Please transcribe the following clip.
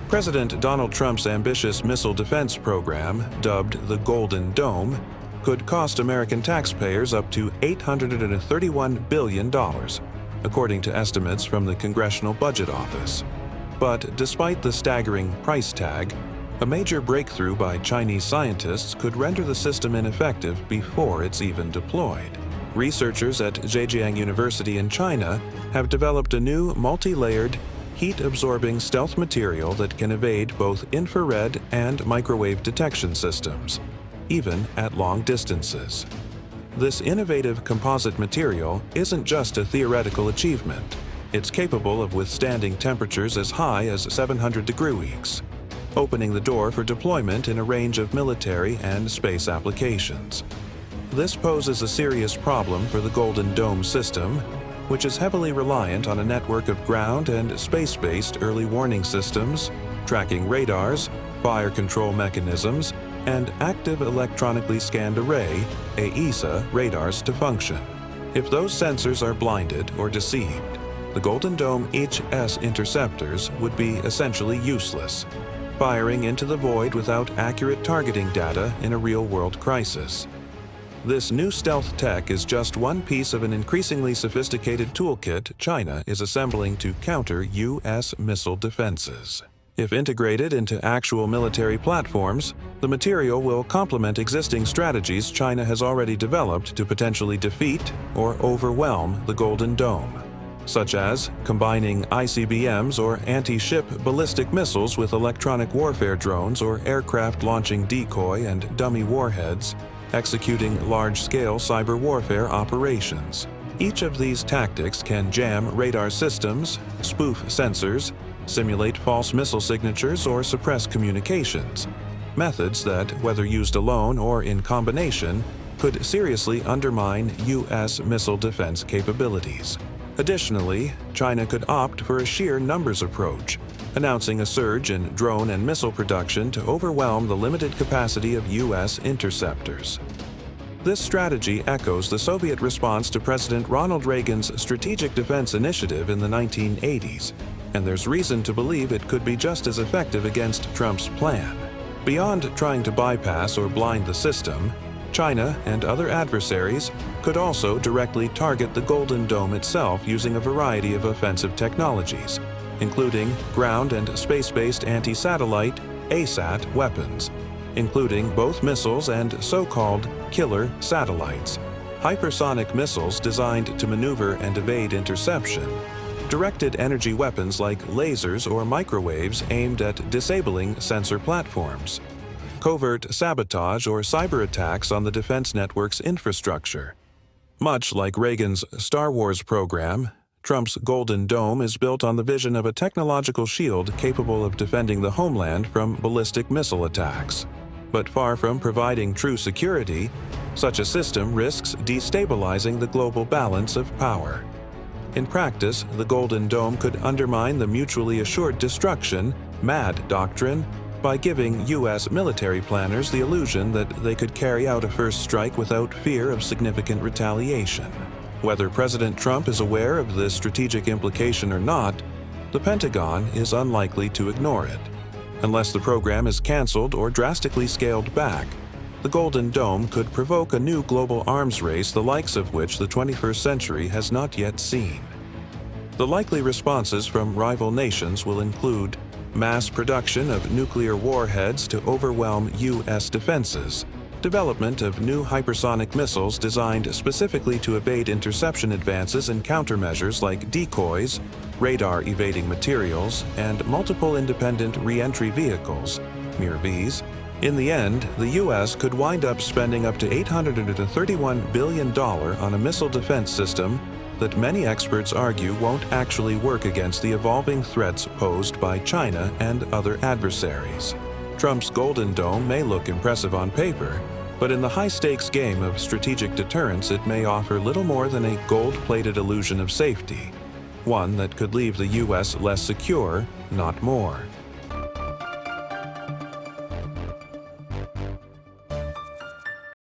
President Donald Trump's ambitious missile defense program, dubbed the Golden Dome, could cost American taxpayers up to $831 billion, according to estimates from the Congressional Budget Office. But despite the staggering price tag, a major breakthrough by Chinese scientists could render the system ineffective before it's even deployed. Researchers at Zhejiang University in China have developed a new multi-layered, heat-absorbing stealth material that can evade both infrared and microwave detection systems, even at long distances. This innovative composite material isn't just a theoretical achievement. It's capable of withstanding temperatures as high as 700 degrees, opening the door for deployment in a range of military and space applications. This poses a serious problem for the Golden Dome system, which is heavily reliant on a network of ground and space-based early warning systems, tracking radars, fire control mechanisms, and active electronically scanned array (AESA) radars to function. If those sensors are blinded or deceived, the Golden Dome HS interceptors would be essentially useless, firing into the void without accurate targeting data in a real-world crisis. This new stealth tech is just one piece of an increasingly sophisticated toolkit China is assembling to counter U.S. missile defenses. If integrated into actual military platforms, the material will complement existing strategies China has already developed to potentially defeat or overwhelm the Golden Dome, such as combining ICBMs or anti-ship ballistic missiles with electronic warfare drones or aircraft launching decoy and dummy warheads, executing large-scale cyber warfare operations. Each of these tactics can jam radar systems, spoof sensors, simulate false missile signatures, or suppress communications, methods that, whether used alone or in combination, could seriously undermine U.S. missile defense capabilities. Additionally, China could opt for a sheer numbers approach, announcing a surge in drone and missile production to overwhelm the limited capacity of U.S. interceptors. This strategy echoes the Soviet response to President Ronald Reagan's Strategic Defense Initiative in the 1980s, and there's reason to believe it could be just as effective against Trump's plan. Beyond trying to bypass or blind the system, China and other adversaries could also directly target the Golden Dome itself using a variety of offensive technologies, including ground and space-based anti-satellite (ASAT) weapons, including both missiles and so-called killer satellites, hypersonic missiles designed to maneuver and evade interception, directed energy weapons like lasers or microwaves aimed at disabling sensor platforms, covert sabotage or cyber attacks on the defense network's infrastructure. Much like Reagan's Star Wars program, Trump's Golden Dome is built on the vision of a technological shield capable of defending the homeland from ballistic missile attacks. But far from providing true security, such a system risks destabilizing the global balance of power. In practice, the Golden Dome could undermine the mutually assured destruction (MAD) doctrine by giving U.S. military planners the illusion that they could carry out a first strike without fear of significant retaliation. Whether President Trump is aware of this strategic implication or not, the Pentagon is unlikely to ignore it. Unless the program is canceled or drastically scaled back, the Golden Dome could provoke a new global arms race the likes of which the 21st century has not yet seen. The likely responses from rival nations will include mass production of nuclear warheads to overwhelm U.S. defenses, development of new hypersonic missiles designed specifically to evade interception advances and countermeasures like decoys, radar-evading materials, and multiple independent re-entry vehicles, MIR-Vs. In the end, the U.S. could wind up spending up to $831 billion on a missile defense system that many experts argue won't actually work against the evolving threats posed by China and other adversaries. Trump's Golden Dome may look impressive on paper, but in the high-stakes game of strategic deterrence it may offer little more than a gold-plated illusion of safety, one that could leave the U.S. less secure, not more.